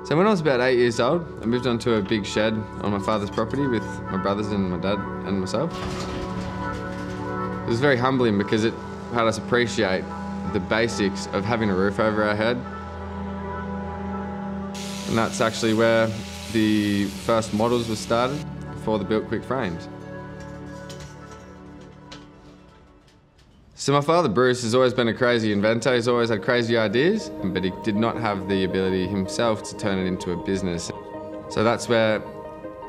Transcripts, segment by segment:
So when I was about 8 years old, I moved onto a big shed on my father's property with my brothers and my dad and myself. It was very humbling because it had us appreciate the basics of having a roof over our head. And that's actually where the first models were started for the BuiltQuik frames. So my father, Bruce, has always been a crazy inventor. He's always had crazy ideas, but he did not have the ability himself to turn it into a business. So that's where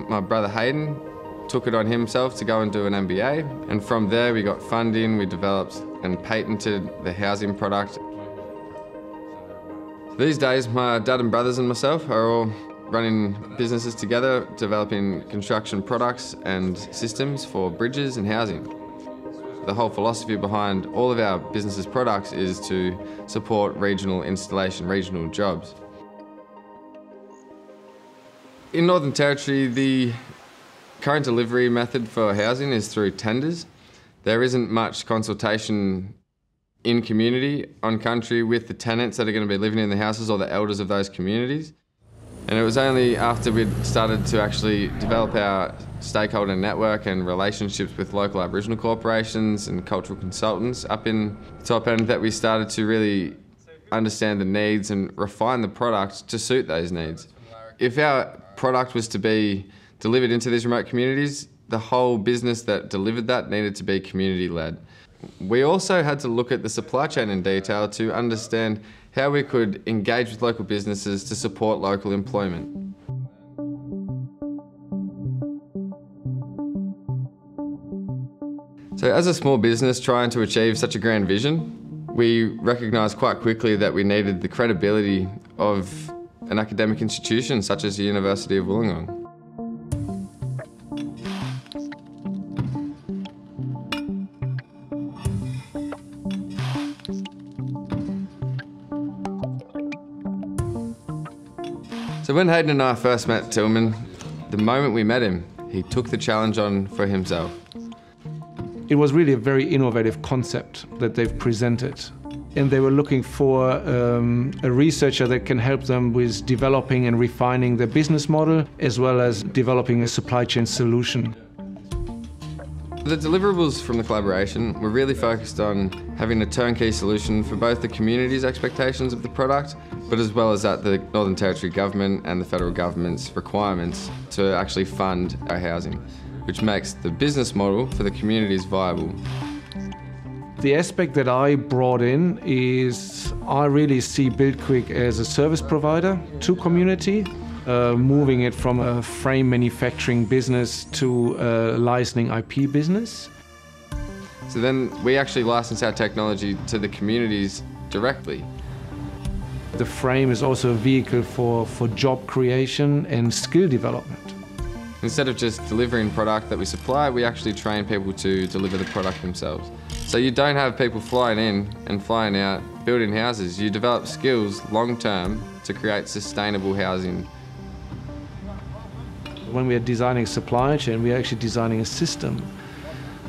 my brother Hayden took it on himself to go and do an MBA. And from there we got funding, we developed and patented the housing product. These days my dad and brothers and myself are all running businesses together, developing construction products and systems for bridges and housing. The whole philosophy behind all of our business's products is to support regional installation, regional jobs. In Northern Territory, the current delivery method for housing is through tenders. There isn't much consultation in community, on country, with the tenants that are going to be living in the houses or the elders of those communities. And it was only after we'd started to actually develop our stakeholder network and relationships with local Aboriginal corporations and cultural consultants up in the top end that we started to really understand the needs and refine the product to suit those needs. If our product was to be delivered into these remote communities, the whole business that delivered that needed to be community-led. We also had to look at the supply chain in detail to understand how we could engage with local businesses to support local employment. So as a small business trying to achieve such a grand vision, we recognised quite quickly that we needed the credibility of an academic institution such as the University of Wollongong. So when Hayden and I first met Tillman, the moment we met him, he took the challenge on for himself. It was really a very innovative concept that they've presented. And they were looking for a researcher that can help them with developing and refining their business model, as well as developing a supply chain solution. The deliverables from the collaboration were really focused on having a turnkey solution for both the community's expectations of the product, but as well as that the Northern Territory Government and the Federal Government's requirements to actually fund our housing, which makes the business model for the communities viable. The aspect that I brought in is I really see BuiltQuik as a service provider to community, moving it from a frame manufacturing business to a licensing IP business. So then we actually license our technology to the communities directly. The frame is also a vehicle for job creation and skill development. Instead of just delivering product that we supply, we actually train people to deliver the product themselves. So you don't have people flying in and flying out building houses. You develop skills long term to create sustainable housing. When we are designing a supply chain, we are actually designing a system.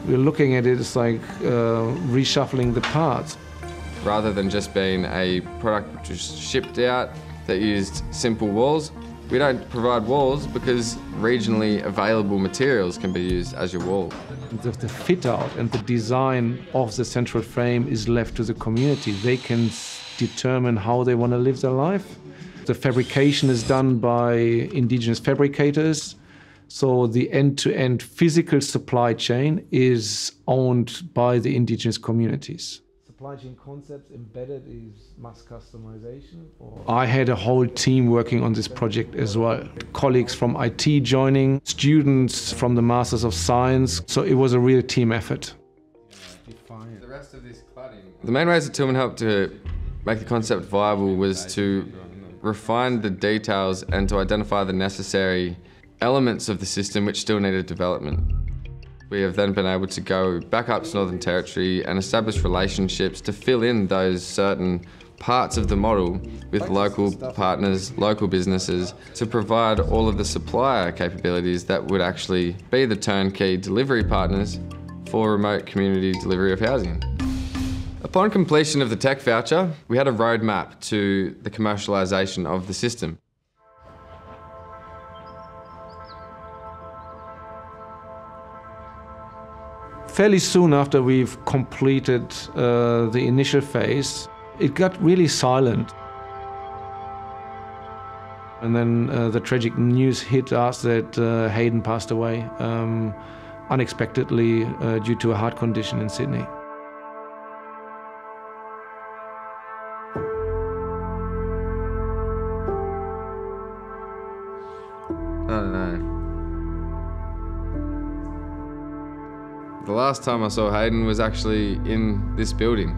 We're looking at it as like reshuffling the parts. Rather than just being a product which was shipped out that used simple walls, we don't provide walls because regionally available materials can be used as your wall. The fit out and the design of the central frame is left to the community. They can determine how they want to live their life. The fabrication is done by indigenous fabricators, so the end-to-end physical supply chain is owned by the indigenous communities. Supply chain concepts embedded is mass customization? I had a whole team working on this project as well. Colleagues from IT joining, students from the Masters of Science, so it was a real team effort. The main ways that Tillman helped to make the concept viable was to refine the details and to identify the necessary elements of the system which still needed development. We have then been able to go back up to Northern Territory and establish relationships to fill in those certain parts of the model with local partners, local businesses, to provide all of the supplier capabilities that would actually be the turnkey delivery partners for remote community delivery of housing. Upon completion of the tech voucher, we had a roadmap to the commercialisation of the system. fairly soon after we've completed the initial phase, it got really silent. And then the tragic news hit us that Hayden passed away unexpectedly due to a heart condition in Sydney. I don't know. The last time I saw Hayden was actually in this building,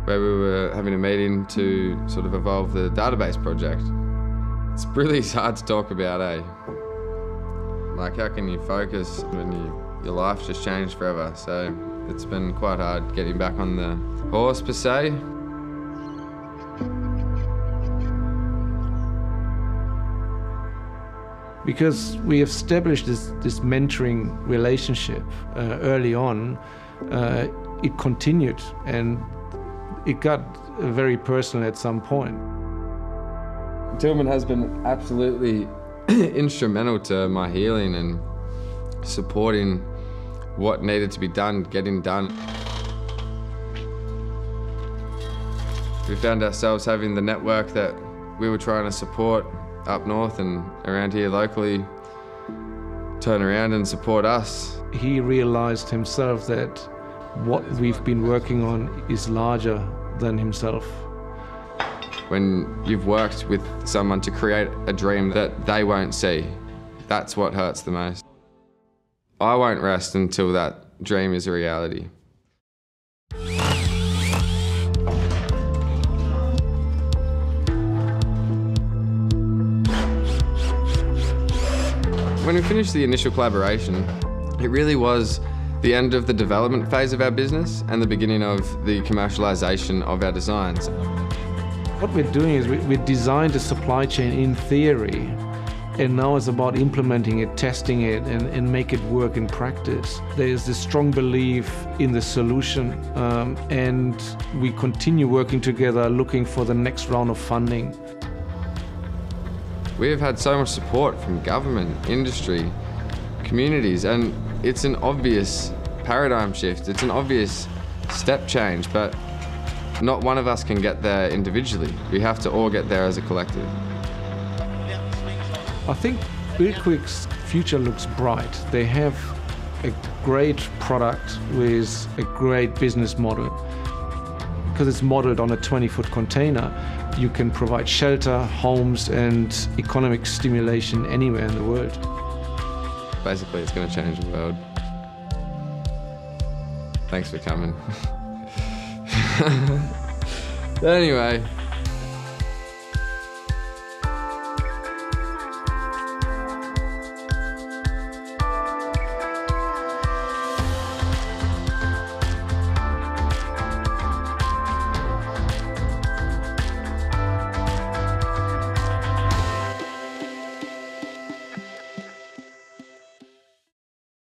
where we were having a meeting to sort of evolve the database project. It's really hard to talk about, eh? Like, how can you focus when your life just changed forever? So it's been quite hard getting back on the horse, per se. Because we established this mentoring relationship early on, it continued and it got very personal at some point. Tillman has been absolutely instrumental to my healing and supporting what needed to be done, getting done. We found ourselves having the network that we were trying to support up north and around here locally turn around and support us. He realized himself that what we've been working on is larger than himself. When you've worked with someone to create a dream that they won't see, that's what hurts the most. I won't rest until that dream is a reality. When we finished the initial collaboration, it really was the end of the development phase of our business and the beginning of the commercialization of our designs. What we're doing is we designed a supply chain in theory, and now it's about implementing it, testing it, and make it work in practice. There's this strong belief in the solution, and we continue working together, looking for the next round of funding. We have had so much support from government, industry, communities, and it's an obvious paradigm shift. It's an obvious step change, but not one of us can get there individually. We have to all get there as a collective. I think BuiltQuik's future looks bright. They have a great product with a great business model. Because it's modeled on a 20-foot container, you can provide shelter, homes, and economic stimulation anywhere in the world. Basically, it's going to change the world. Thanks for coming. Anyway.